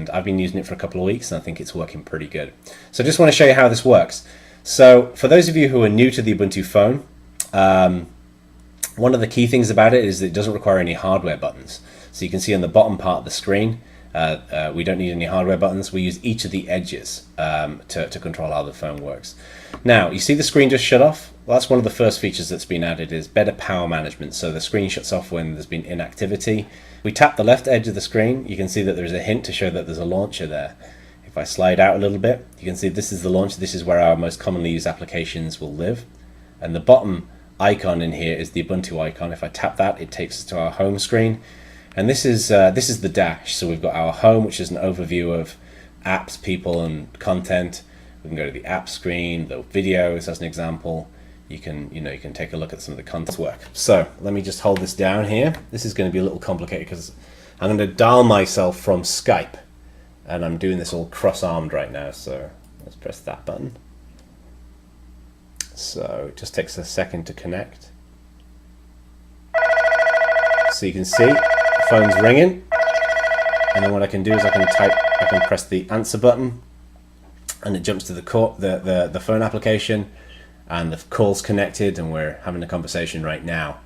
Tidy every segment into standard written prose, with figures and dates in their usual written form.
and I've been using it for a couple of weeks, and I think it's working pretty good. So I just want to show you how this works. So for those of you who are new to the Ubuntu phone, one of the key things about it is that it doesn't require any hardware buttons. So you can see on the bottom part of the screen, we don't need any hardware buttons. We use each of the edges to control how the phone works. Now, you see the screen just shut off? Well, that's one of the first features that's been added, is better power management. So the screen shuts off when there's been inactivity. We tap the left edge of the screen, you can see that there's a hint to show that there's a launcher there. If I slide out a little bit, you can see this is the launcher. This is where our most commonly used applications will live. And the bottom icon in here is the Ubuntu icon. If I tap that, it takes us to our home screen. And this is the dash. So we've got our home, which is an overview of apps, people, and content. We can go to the app screen, the videos as an example. You can take a look at some of the content work. So let me just hold this down here. This is going to be a little complicated because I'm going to dial myself from Skype, and I'm doing this all cross-armed right now. So let's press that button. So it just takes a second to connect. So you can see the phone's ringing, and then what I can do is I can press the answer button, and it jumps to the phone application, and the call's connected, and we're having a conversation right now.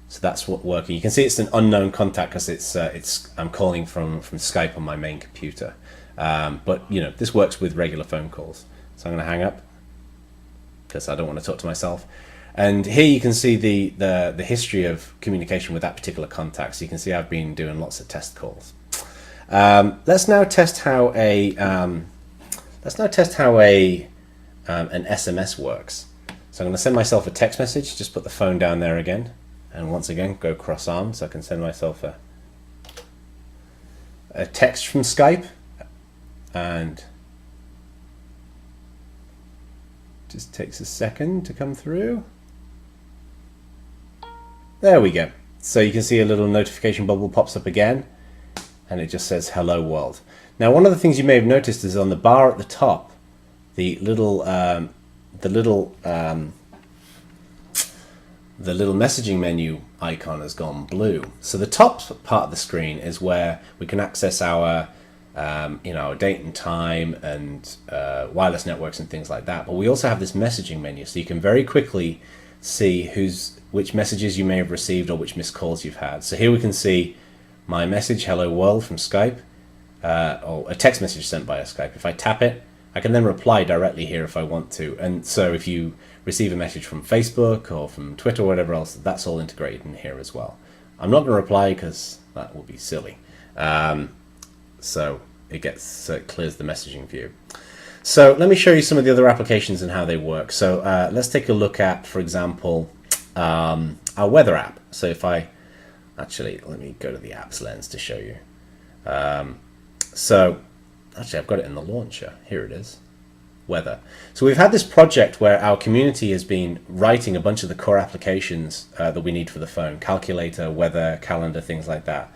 So that's what working. You can see it's an unknown contact because I'm calling from Skype on my main computer. But this works with regular phone calls. So I'm going to hang up because I don't want to talk to myself. And here you can see the history of communication with that particular contact. So you can see I've been doing lots of test calls. Let's now test how an SMS works. So I'm going to send myself a text message. Just put the phone down there again, and once again go cross-arm so I can send myself a text from Skype, and just takes a second to come through. There we go. So you can see a little notification bubble pops up again, and it just says hello world. Now, one of the things you may have noticed is on the bar at the top, the little messaging menu icon has gone blue. So the top part of the screen is where we can access our our date and time and wireless networks and things like that. But we also have this messaging menu, so you can very quickly see which messages you may have received or which missed calls you've had. So here we can see my message, hello world, from Skype, or a text message sent via Skype. If I tap it, I can then reply directly here if I want to. And so if you receive a message from Facebook or from Twitter or whatever else, that's all integrated in here as well. I'm not going to reply because that will be silly. So it clears the messaging view. So let me show you some of the other applications and how they work. So let's take a look at, for example, our weather app. So if let me go to the apps lens to show you. Actually, I've got it in the launcher. Here it is, weather. So we've had this project where our community has been writing a bunch of the core applications that we need for the phone: calculator, weather, calendar, things like that.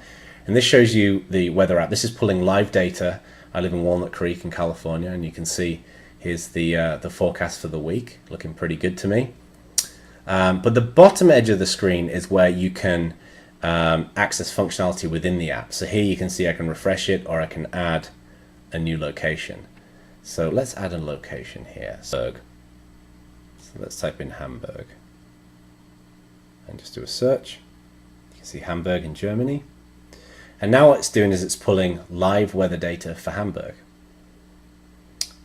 And this shows you the weather app. This is pulling live data. I live in Walnut Creek in California, and you can see here's the forecast for the week, looking pretty good to me. But the bottom edge of the screen is where you can access functionality within the app. So here you can see I can refresh it, or I can add a new location. So let's add a location here. So let's type in Hamburg and just do a search. You can see Hamburg in Germany. And now what it's doing is it's pulling live weather data for Hamburg.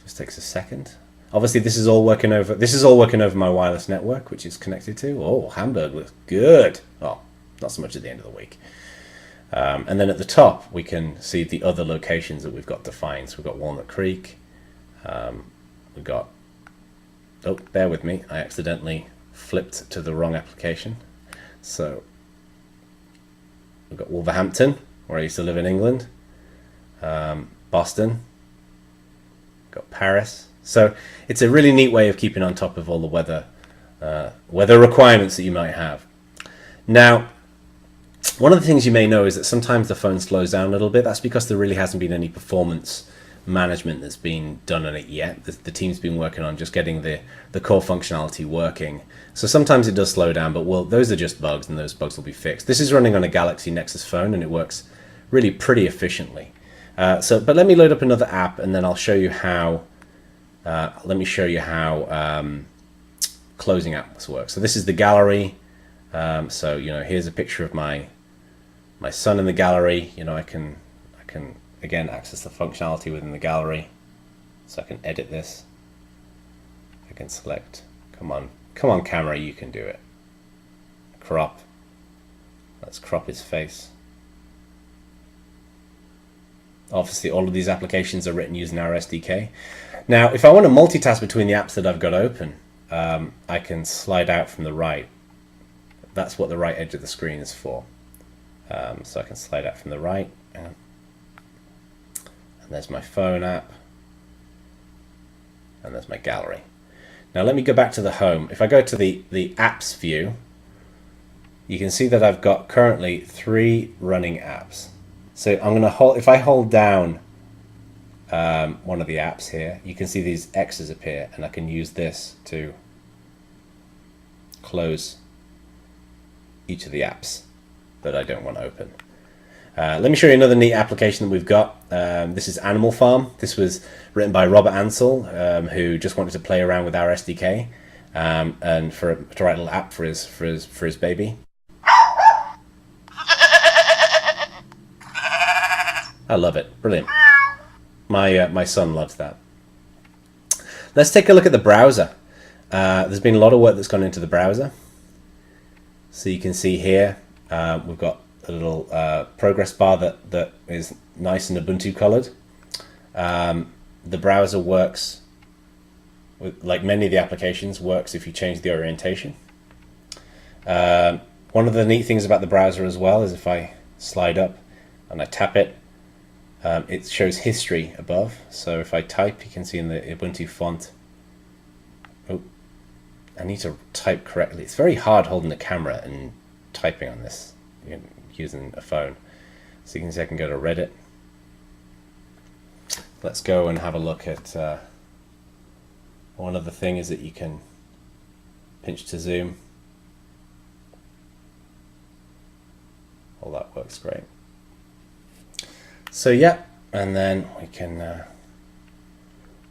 Just takes a second. Obviously this is all working over my wireless network, which is connected to. Oh, Hamburg looks good. Oh, not so much at the end of the week. And then at the top, we can see the other locations that we've got defined. So we've got Walnut Creek. We've got, oh, bear with me. I accidentally flipped to the wrong application. So we've got Wolverhampton, where I used to live in England. Boston. Got Paris. So it's a really neat way of keeping on top of all the weather requirements that you might have. Now, one of the things you may know is that sometimes the phone slows down a little bit. That's because there really hasn't been any performance management that's been done on it yet. The team's been working on just getting the core functionality working. So sometimes it does slow down, but those are just bugs, and those bugs will be fixed. This is running on a Galaxy Nexus phone, and it works really pretty efficiently. But let me load up another app, and then I'll show you how. Let me show you how closing apps work. So this is the gallery. So here's a picture of my son in the gallery. I can again access the functionality within the gallery. So I can edit this. I can select. Come on, camera, you can do it. Crop. Let's crop his face. Obviously, all of these applications are written using our SDK. Now, if I want to multitask between the apps that I've got open, I can slide out from the right. That's what the right edge of the screen is for. So I can slide out from the right. And there's my phone app. And there's my gallery. Now let me go back to the home. If I go to the apps view, you can see that I've got currently 3 running apps. So I'm going to hold, if I hold down one of the apps here, you can see these X's appear, and I can use this to close each of the apps that I don't want to open. Let me show you another neat application that we've got. This is Animal Farm. This was written by Robert Ansel, who just wanted to play around with our SDK and to write a little app for his baby. I love it. Brilliant. My son loves that. Let's take a look at the browser. There's been a lot of work that's gone into the browser. So you can see here we've got a little progress bar that is nice and Ubuntu colored. The browser works like many of the applications, works if you change the orientation. One of the neat things about the browser as well is if I slide up and I tap it, it shows history above. So if I type, you can see in the Ubuntu font. Oh, I need to type correctly. It's very hard holding the camera and typing on this using a phone. So you can see I can go to Reddit. Let's go and have a look at one other thing is that you can pinch to zoom. Well, that works great. So yeah, and then we can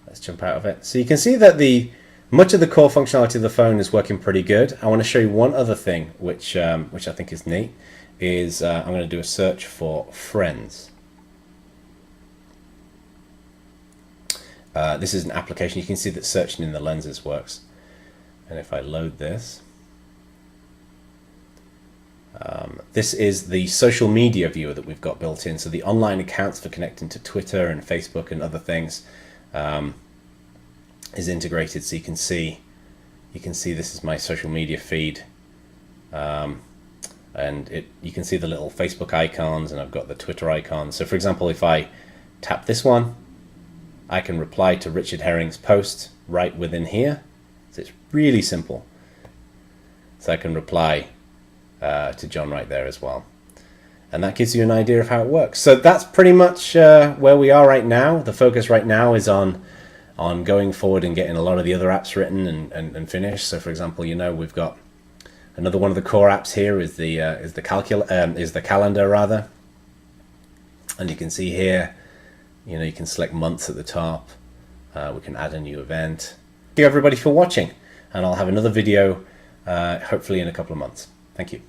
let's jump out of it. So you can see that much of the core functionality of the phone is working pretty good. I want to show you one other thing which I think is neat. I'm going to do a search for friends. This is an application. You can see that searching in the lenses works. And if I load this, this is the social media viewer that we've got built in. So the online accounts for connecting to Twitter and Facebook and other things is integrated. So you can see this is my social media feed. And you can see the little Facebook icons, and I've got the Twitter icons. So for example, if I tap this one, I can reply to Richard Herring's post right within here. So it's really simple. So I can reply to John right there as well. And that gives you an idea of how it works. So that's pretty much where we are right now. The focus right now is on going forward and getting a lot of the other apps written and finished. So for example, we've got another one of the core apps here is the calendar rather. And you can see here, you can select months at the top. We can add a new event. Thank you everybody for watching, and I'll have another video hopefully in a couple of months. Thank you.